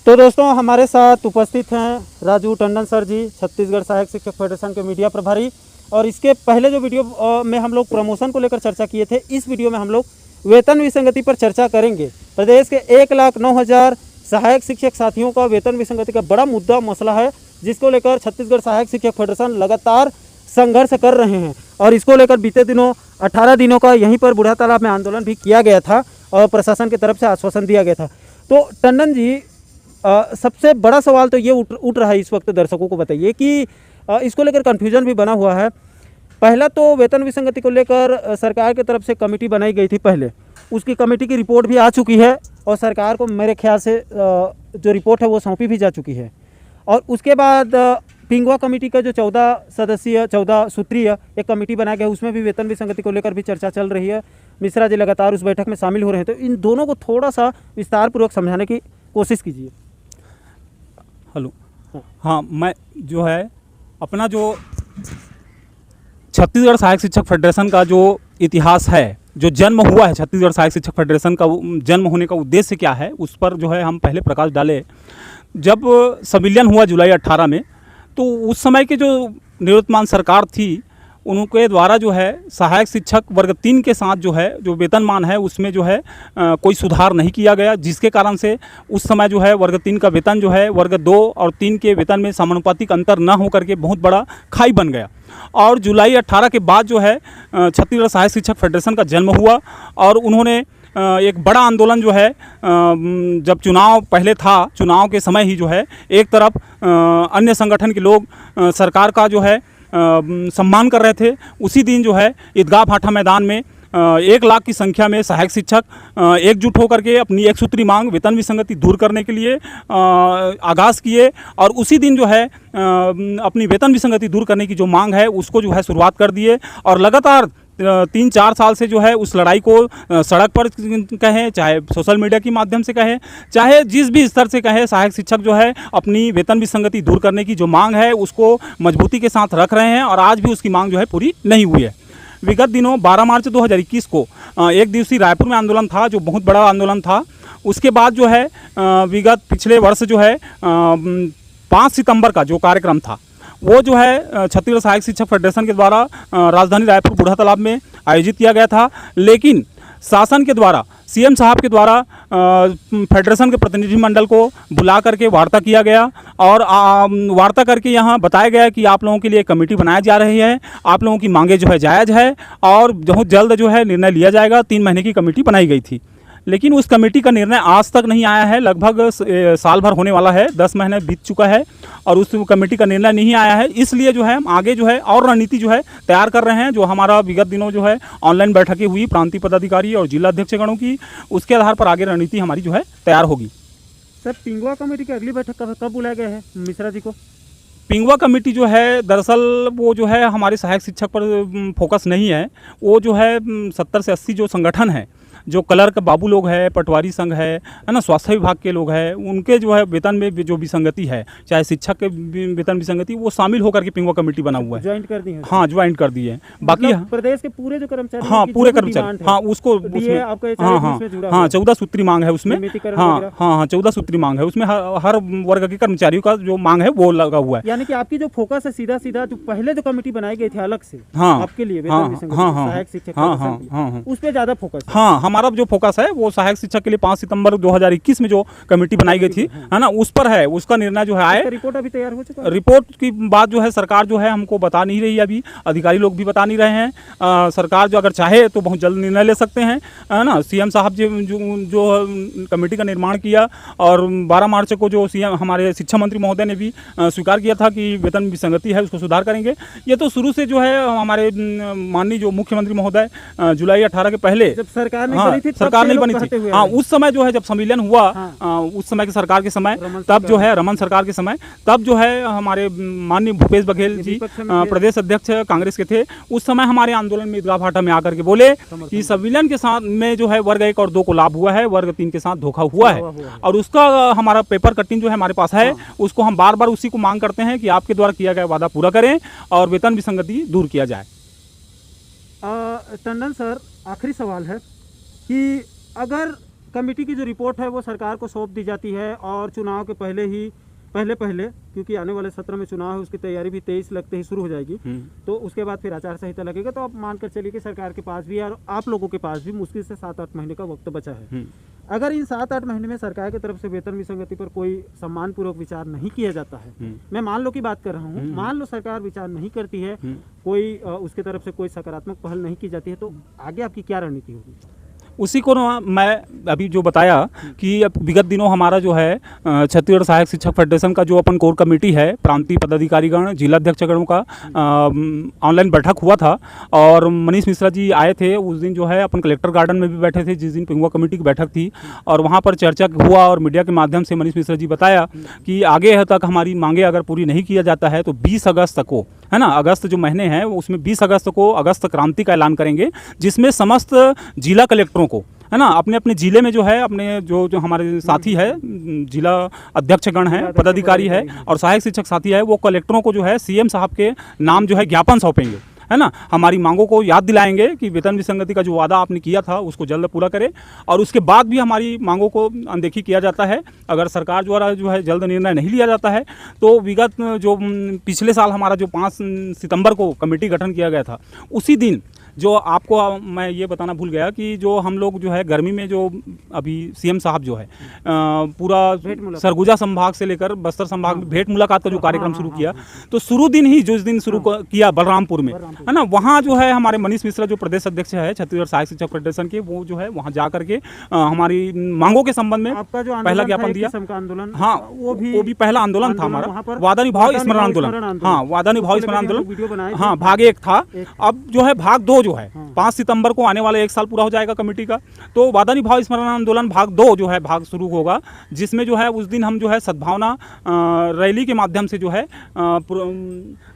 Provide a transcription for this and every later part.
तो दोस्तों हमारे साथ उपस्थित हैं राजू टंडन सर जी, छत्तीसगढ़ सहायक शिक्षक फेडरेशन के मीडिया प्रभारी। और इसके पहले जो वीडियो में हम लोग प्रमोशन को लेकर चर्चा किए थे, इस वीडियो में हम लोग वेतन विसंगति पर चर्चा करेंगे। प्रदेश के 1,09,000 सहायक शिक्षक साथियों का वेतन विसंगति का बड़ा मुद्दा मसला है, जिसको लेकर छत्तीसगढ़ सहायक शिक्षक फेडरेशन लगातार संघर्ष कर रहे हैं। और इसको लेकर बीते दिनों 18 दिनों का यहीं पर बूढ़ा तालाब में आंदोलन भी किया गया था और प्रशासन की तरफ से आश्वासन दिया गया था। तो टंडन जी, सबसे बड़ा सवाल तो ये उठ रहा है इस वक्त, दर्शकों को बताइए कि इसको लेकर कन्फ्यूजन भी बना हुआ है। पहला तो वेतन विसंगति को लेकर सरकार की तरफ से कमेटी बनाई गई थी, पहले उसकी कमेटी की रिपोर्ट भी आ चुकी है और सरकार को मेरे ख्याल से जो रिपोर्ट है वो सौंपी भी जा चुकी है। और उसके बाद पिंगुआ कमेटी का जो 14 सूत्रीय एक कमेटी बनाया गया, उसमें भी वेतन विसंगति को लेकर भी चर्चा चल रही है। मिश्रा जी लगातार उस बैठक में शामिल हो रहे हैं। तो इन दोनों को थोड़ा सा विस्तार पूर्वक समझाने की कोशिश कीजिए। हेलो। हाँ, मैं जो है अपना जो छत्तीसगढ़ सहायक शिक्षक फेडरेशन का जो इतिहास है, जो जन्म हुआ है छत्तीसगढ़ सहायक शिक्षक फेडरेशन का, जन्म होने का उद्देश्य क्या है, उस पर जो है हम पहले प्रकाश डाले। जब संविलियन हुआ जुलाई 18 में, तो उस समय के जो निवर्तमान सरकार थी, उनके द्वारा जो है सहायक शिक्षक वर्ग 3 के साथ जो है जो वेतनमान है उसमें जो है कोई सुधार नहीं किया गया, जिसके कारण से उस समय जो है वर्ग 3 का वेतन जो है वर्ग 2 और 3 के वेतन में समानुपातिक अंतर न हो करके बहुत बड़ा खाई बन गया। और जुलाई 18 के बाद जो है छत्तीसगढ़ सहायक शिक्षक फेडरेशन का जन्म हुआ और उन्होंने एक बड़ा आंदोलन जो है, जब चुनाव पहले था, चुनाव के समय ही जो है एक तरफ अन्य संगठन के लोग सरकार का जो है सम्मान कर रहे थे, उसी दिन जो है ईदगाह भाटा मैदान में 1 लाख की संख्या में सहायक शिक्षक एकजुट होकर के अपनी एक सूत्री मांग वेतन विसंगति दूर करने के लिए आगाज़ किए। और उसी दिन जो है अपनी वेतन विसंगति दूर करने की जो मांग है उसको जो है शुरुआत कर दिए। और लगातार 3-4 साल से जो है उस लड़ाई को सड़क पर कहें, चाहे सोशल मीडिया के माध्यम से कहें, चाहे जिस भी स्तर से कहें, सहायक शिक्षक जो है अपनी वेतन विसंगति दूर करने की जो मांग है उसको मजबूती के साथ रख रहे हैं। और आज भी उसकी मांग जो है पूरी नहीं हुई है। विगत दिनों 12 मार्च 2021 को एक दिवसीय रायपुर में आंदोलन था, जो बहुत बड़ा आंदोलन था। उसके बाद जो है विगत पिछले वर्ष जो है 5 सितंबर का जो कार्यक्रम था, वो जो है छत्तीसगढ़ सहायक शिक्षक फेडरेशन के द्वारा राजधानी रायपुर बूढ़ा तालाब में आयोजित किया गया था। लेकिन शासन के द्वारा, सीएम साहब के द्वारा फेडरेशन के प्रतिनिधिमंडल को बुला करके वार्ता किया गया और वार्ता करके यहाँ बताया गया कि आप लोगों के लिए कमेटी बनाई जा रही है, आप लोगों की मांगे जो है जायज़ है और बहुत जल्द जो है निर्णय लिया जाएगा। 3 महीने की कमेटी बनाई गई थी, लेकिन उस कमेटी का निर्णय आज तक नहीं आया है। लगभग साल भर होने वाला है, 10 महीने बीत चुका है और उस कमेटी का निर्णय नहीं आया है। इसलिए जो है हम आगे जो है और रणनीति जो है तैयार कर रहे हैं। जो हमारा विगत दिनों जो है ऑनलाइन बैठकें हुई प्रांतीय पदाधिकारी और जिला अध्यक्षगणों की, उसके आधार पर आगे रणनीति हमारी जो है तैयार होगी। सर, पिंगुआ कमेटी की अगली बैठक कब बुलाया गया है मिश्रा जी को? पिंगुआ कमेटी जो है दरअसल वो जो है हमारे सहायक शिक्षक पर फोकस नहीं है। वो जो है 70 से 80 जो संगठन है, जो क्लर्क बाबू लोग हैं, पटवारी संघ है ना, स्वास्थ्य विभाग के लोग हैं, उनके जो है वेतन में जो विसंगति है, चाहे शिक्षक के वेतन विसंगति, वो शामिल होकर के पिंगुआ कमेटी बना हुआ है। ज्वाइंट कर दी है? हाँ, ज्वाइंट कर दिए। बाकी प्रदेश के पूरे जो कर्मचारी, हाँ पूरे कर्मचारी, हाँ उसको हाँ 14 सूत्री मांग है उसमें। हाँ 14 सूत्री मांग है उसमें, हर वर्ग के कर्मचारियों का जो मांग है वो लगा हुआ है। यानी कि आपकी जो फोकस है सीधा जो पहले जो कमेटी बनाई गई थी अलग से आपके लिए सहायक शिक्षक, उस पर ज्यादा फोकस। हाँ, हमारा जो फोकस है वो सहायक शिक्षक के लिए 5 सितंबर 2021 में जो कमेटी बनाई गई थी, है ना, उस पर है। उसका निर्णय जो है आए, रिपोर्ट अभी तैयार हो चुका है। रिपोर्ट की बात जो है सरकार जो है हमको बता नहीं रही है, अभी अधिकारी लोग भी बता नहीं रहे हैं। सरकार जो अगर चाहे तो बहुत जल्द निर्णय ले सकते हैं, है ना। सीएम साहब जो कमेटी का निर्माण किया और 12 मार्च को जो सीएम हमारे शिक्षा मंत्री महोदय ने भी स्वीकार किया था कि वेतन विसंगति है उसको सुधार करेंगे। ये तो शुरू से जो है हमारे माननीय जो मुख्यमंत्री महोदय जुलाई 18 के पहले जब सरकार नहीं बनी थी, हाँ उस समय जो है जब सम्मेलन हुआ, उस समय की सरकार के समय, तब जो है रमन सरकार के समय, तब जो है हमारे माननीय भूपेश बघेल जी प्रदेश अध्यक्ष कांग्रेस के थे। उस समय हमारे आंदोलन में ईदगाह भाटा में आकर के बोले कि सम्मेलन के साथ में जो है वर्ग 1 और 2 को लाभ हुआ है, वर्ग 3 के साथ धोखा हुआ है। और उसका हमारा पेपर कटिंग जो है हमारे पास है, उसको हम बार बार उसी को मांग करते हैं कि आपके द्वारा किया गया वादा पूरा करें और वेतन विसंगति दूर किया जाए। टंडन सर, आखिरी सवाल है कि अगर कमेटी की जो रिपोर्ट है वो सरकार को सौंप दी जाती है और चुनाव के पहले क्योंकि आने वाले सत्र में चुनाव है, उसकी तैयारी भी 23 लगते ही शुरू हो जाएगी। तो उसके बाद फिर आचार संहिता लगेगा। तो आप मानकर चलिए कि सरकार के पास भी और आप लोगों के पास भी मुश्किल से 7-8 महीने का वक्त बचा है। अगर इन 7-8 महीने में सरकार की तरफ से वेतन विसंगति पर कोई सम्मानपूर्वक विचार नहीं किया जाता है, मैं मान लो की बात कर रहा हूँ, मान लो सरकार विचार नहीं करती है, कोई उसके तरफ से कोई सकारात्मक पहल नहीं की जाती है, तो आगे आपकी क्या रणनीति होगी? उसी को ना मैं अभी जो बताया कि अब विगत दिनों हमारा जो है छत्तीसगढ़ सहायक शिक्षक फेडरेशन का जो अपन कोर कमेटी है, प्रांतीय पदाधिकारीगण, जिला अध्यक्षगणों का ऑनलाइन बैठक हुआ था और मनीष मिश्रा जी आए थे। उस दिन जो है अपन कलेक्टर गार्डन में भी बैठे थे, जिस दिन पिंगुआ कमेटी की बैठक थी, और वहाँ पर चर्चा हुआ और मीडिया के माध्यम से मनीष मिश्रा जी बताया कि आगे तक हमारी मांगे अगर पूरी नहीं किया जाता है तो 20 अगस्त को, है ना, अगस्त जो महीने हैं उसमें 20 अगस्त को अगस्त क्रांति का ऐलान करेंगे, जिसमें समस्त जिला कलेक्टरों को, है ना, अपने अपने जिले में जो है अपने जो हमारे साथी है, जिला अध्यक्षगण है, पदाधिकारी है और सहायक शिक्षक साथी है, वो कलेक्टरों को जो है सीएम साहब के नाम जो है ज्ञापन सौंपेंगे, है ना। हमारी मांगों को याद दिलाएंगे कि वेतन विसंगति का जो वादा आपने किया था उसको जल्द पूरा करें, और उसके बाद भी हमारी मांगों को अनदेखी किया जाता है, अगर सरकार द्वारा जो है जल्द निर्णय नहीं लिया जाता है, तो विगत जो पिछले साल हमारा जो 5 सितंबर को कमेटी गठन किया गया था, उसी दिन जो आपको मैं ये बताना भूल गया कि जो हम लोग जो है गर्मी में जो अभी सीएम साहब जो है पूरा सरगुजा संभाग से लेकर बस्तर संभाग में भेंट मुलाकात का जो कार्यक्रम शुरू किया, तो शुरू दिन ही जिस दिन शुरू किया बलरामपुर में, है ना, वहाँ जो है हमारे मनीष मिश्रा जो प्रदेश अध्यक्ष है छत्तीसगढ़ सहायक शिक्षक फेडरेशन के, वो जो है वहाँ जा करके हमारी मांगों के संबंध में पहला ज्ञापन दिया। हाँ, वो भी पहला आंदोलन था हमारा, वादानुभाव स्मरण आंदोलन। हाँ, वादानुभाव स्मरण आंदोलन, हाँ, भाग 1 था। अब जो है भाग 2 जो है 5 सितंबर को आने वाले 1 साल पूरा हो जाएगा कमेटी का, तो वादानुभाव स्मरण आंदोलन भाग 2 जो है भाग शुरू होगा, जिसमें जो है उस दिन हम जो है सद्भावना रैली के माध्यम से जो है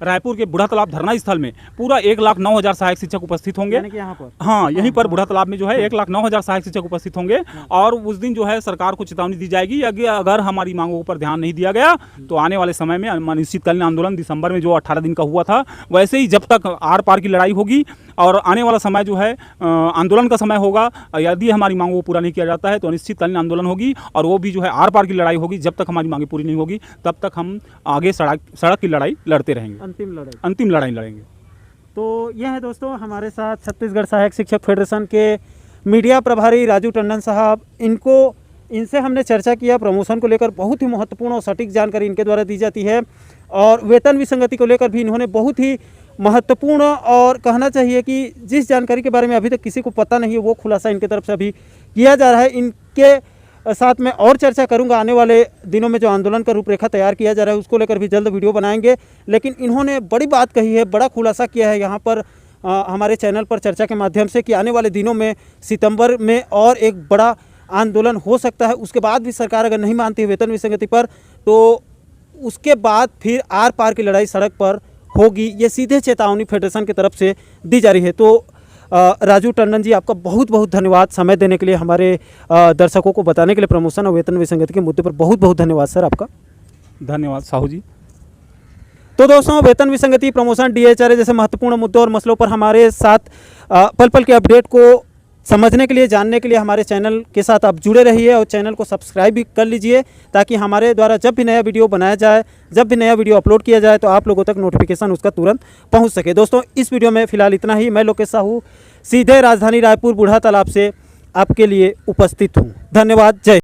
रायपुर के बूढ़ा तालाब धरना स्थल में पूरा 1,09,000 सहायक शिक्षक उपस्थित होंगे। यहाँ पर, हाँ, यहीं पर बूढ़ा तालाब में जो है 1,09,000 सहायक शिक्षक उपस्थित होंगे, और उस दिन जो है सरकार को चेतावनी दी जाएगी अगर हमारी मांगों पर ध्यान नहीं दिया गया तो आने वाले समय में अनिश्चितकालीन आंदोलन दिसंबर में जो 18 दिन का हुआ था, वैसे ही जब तक आर पार की लड़ाई होगी और आने वाला समय जो है आंदोलन का समय होगा, यदि हमारी मांगों को पूरा नहीं किया जाता है तो अनिश्चितकालीन आंदोलन होगी, और वो भी जो है आर पार की लड़ाई होगी। जब तक हमारी मांगें पूरी नहीं होगी तब तक हम आगे सड़क की लड़ाई लड़ते रहेंगे, अंतिम लड़ाई लड़ेंगे। तो यह है दोस्तों हमारे साथ छत्तीसगढ़ सहायक शिक्षक फेडरेशन के मीडिया प्रभारी राजू टंडन साहब। इनसे हमने चर्चा किया प्रमोशन को लेकर, बहुत ही महत्वपूर्ण और सटीक जानकारी इनके द्वारा दी जाती है, और वेतन विसंगति को लेकर भी इन्होंने बहुत ही महत्वपूर्ण और कहना चाहिए कि जिस जानकारी के बारे में अभी तक किसी को पता नहीं है वो खुलासा इनके तरफ से अभी किया जा रहा है। इनके साथ मैं और चर्चा करूंगा आने वाले दिनों में, जो आंदोलन का रूपरेखा तैयार किया जा रहा है उसको लेकर भी जल्द वीडियो बनाएंगे। लेकिन इन्होंने बड़ी बात कही है, बड़ा खुलासा किया है यहाँ पर हमारे चैनल पर चर्चा के माध्यम से कि आने वाले दिनों में सितंबर में और एक बड़ा आंदोलन हो सकता है। उसके बाद भी सरकार अगर नहीं मानती है वेतन विसंगति पर, तो उसके बाद फिर आर पार की लड़ाई सड़क पर होगी। ये सीधे चेतावनी फेडरेशन की तरफ से दी जा रही है। तो राजू टंडन जी, आपका बहुत बहुत धन्यवाद समय देने के लिए, हमारे दर्शकों को बताने के लिए प्रमोशन और वेतन विसंगति के मुद्दे पर बहुत बहुत धन्यवाद सर आपका। धन्यवाद साहू जी। तो दोस्तों, वेतन विसंगति, प्रमोशन, डीएचआरए जैसे महत्वपूर्ण मुद्दों और मसलों पर हमारे साथ पल पल के अपडेट को समझने के लिए, जानने के लिए हमारे चैनल के साथ आप जुड़े रहिए और चैनल को सब्सक्राइब भी कर लीजिए, ताकि हमारे द्वारा जब भी नया वीडियो बनाया जाए, जब भी नया वीडियो अपलोड किया जाए तो आप लोगों तक नोटिफिकेशन उसका तुरंत पहुंच सके। दोस्तों, इस वीडियो में फिलहाल इतना ही। मैं लोकेश साहू सीधे राजधानी रायपुर बूढ़ा तालाब से आपके लिए उपस्थित हूँ। धन्यवाद। जय